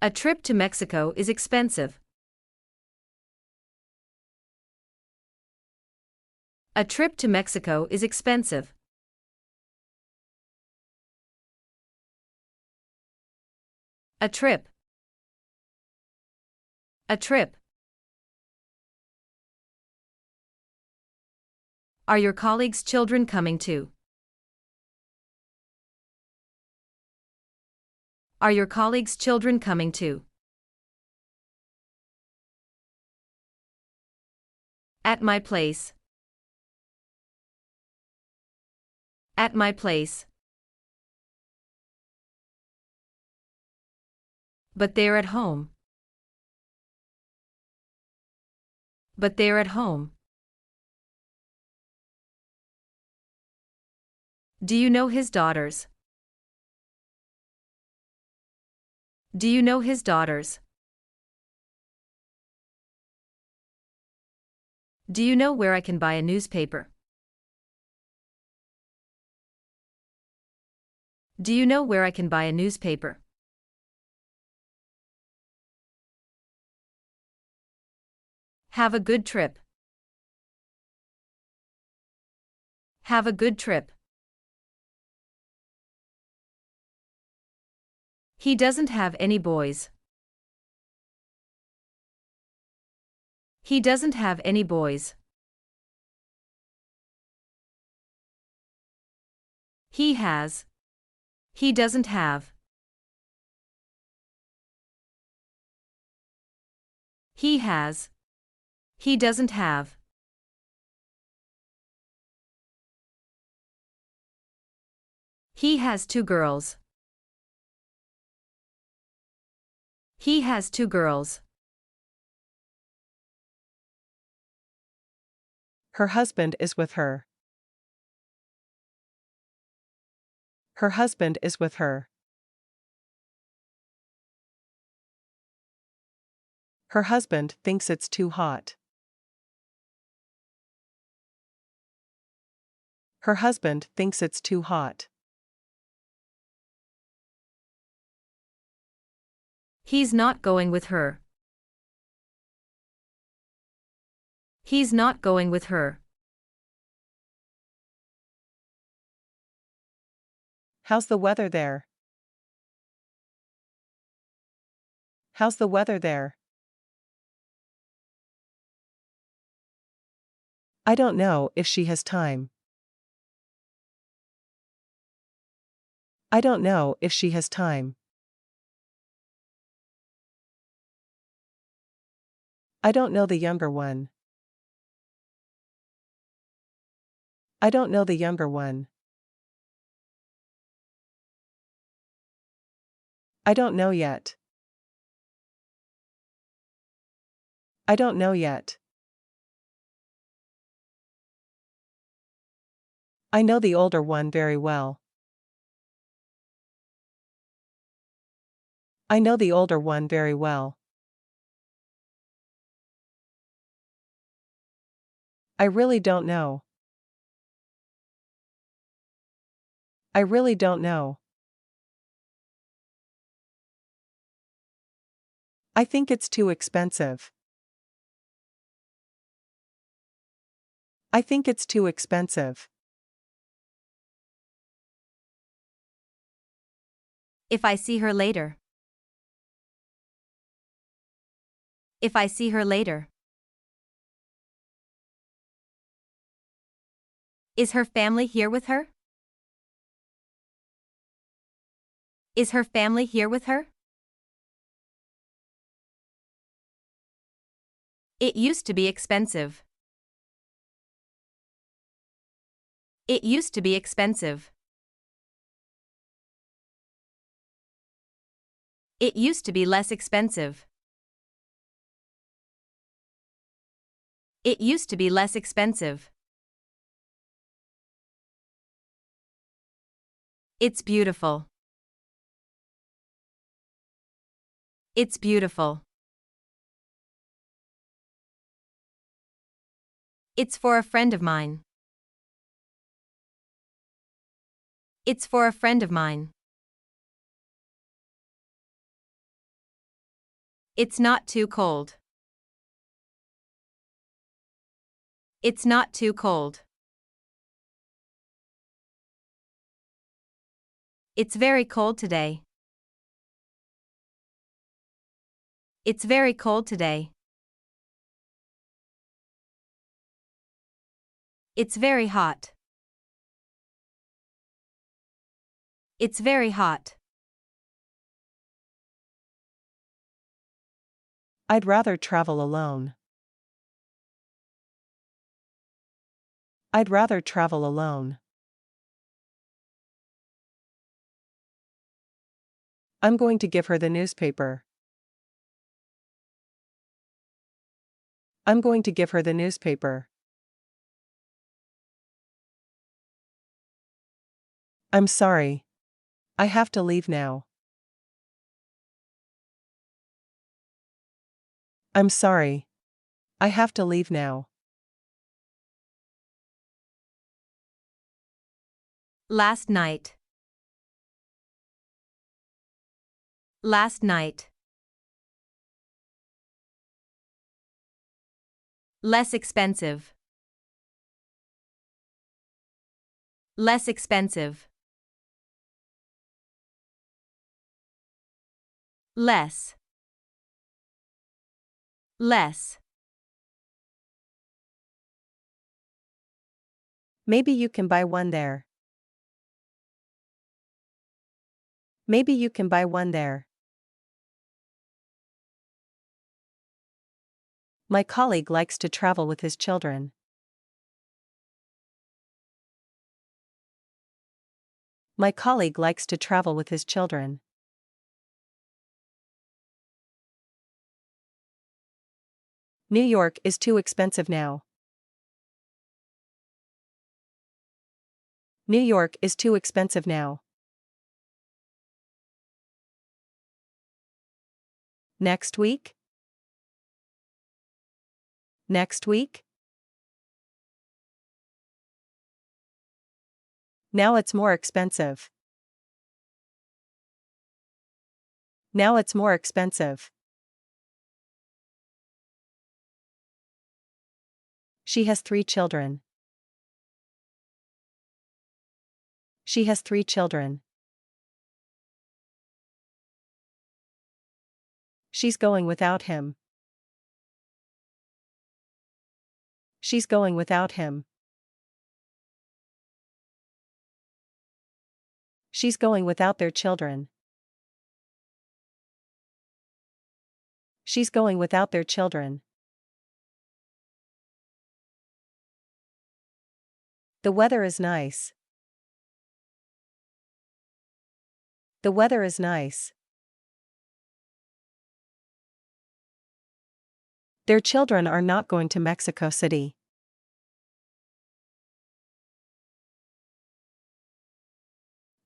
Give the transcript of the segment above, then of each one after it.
A trip to Mexico is expensive. A trip to Mexico is expensive. A trip. A trip. Are your colleagues' children coming too? Are your colleagues' children coming too? At my place. At my place. But they're at home. But they're at home. Do you know his daughters? Do you know his daughters? Do you know where I can buy a newspaper? Do you know where I can buy a newspaper? Have a good trip. Have a good trip. He doesn't have any boys. He doesn't have any boys. He has. He doesn't have. He has. He doesn't have. He has two girls. He has two girls. Her husband is with her. Her husband is with her. Her husband thinks it's too hot. Her husband thinks it's too hot. He's not going with her. He's not going with her. How's the weather there? How's the weather there? I don't know if she has time. I don't know if she has time. I don't know the younger one. I don't know the younger one. I don't know yet. I don't know yet. I know the older one very well. I know the older one very well. I really don't know. I really don't know. I think it's too expensive. I think it's too expensive. If I see her later. If I see her later. Is her family here with her? Is her family here with her? It used to be expensive. It used to be expensive. It used to be less expensive. It used to be less expensive. It's beautiful. It's beautiful. It's for a friend of mine. It's for a friend of mine. It's not too cold. It's not too cold. It's very cold today. It's very cold today. It's very hot. It's very hot. I'd rather travel alone. I'd rather travel alone. I'm going to give her the newspaper. I'm going to give her the newspaper. I'm sorry. I have to leave now. I'm sorry. I have to leave now. Last night. Last night. Less expensive. Less expensive. Less. Less. Maybe you can buy one there. Maybe you can buy one there. My colleague likes to travel with his children. My colleague likes to travel with his children. New York is too expensive now. New York is too expensive now. Next week? Next week? Now it's more expensive. Now it's more expensive. She has 3 children. She has 3 children. She's going without him. She's going without him. She's going without their children. She's going without their children. The weather is nice. The weather is nice. Their children are not going to Mexico City.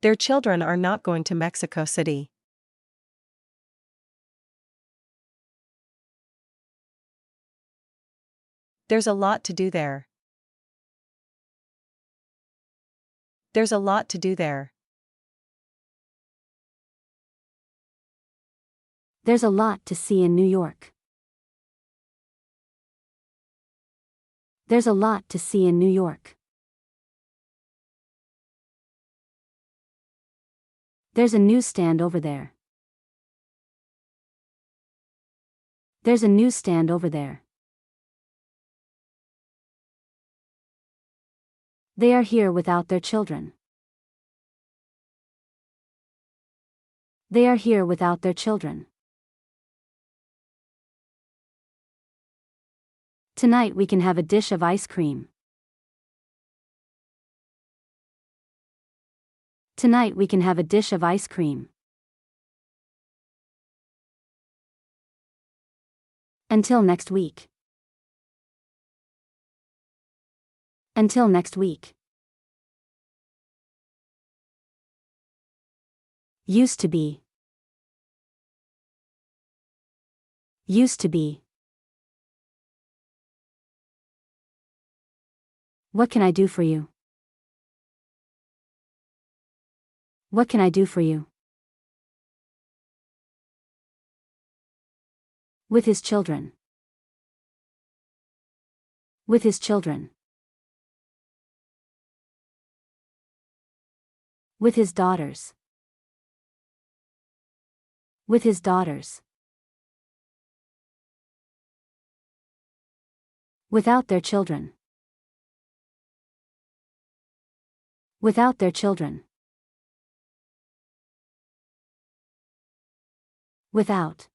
Their children are not going to Mexico City. There's a lot to do there. There's a lot to do there. There's a lot to see in New York. There's a lot to see in New York. There's a newsstand over there. There's a newsstand over there. They are here without their children. They are here without their children. Tonight we can have a dish of ice cream. Tonight we can have a dish of ice cream. Until next week. Until next week. Used to be. Used to be. What can I do for you? What can I do for you? With his children. With his children. With his daughters. With his daughters. Without their children. Without their children. Without.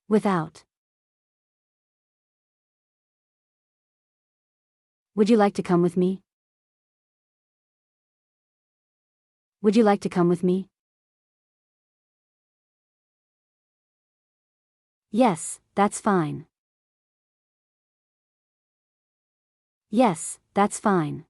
Without. Would you like to come with me? Would you like to come with me? Yes, that's fine. Yes, that's fine.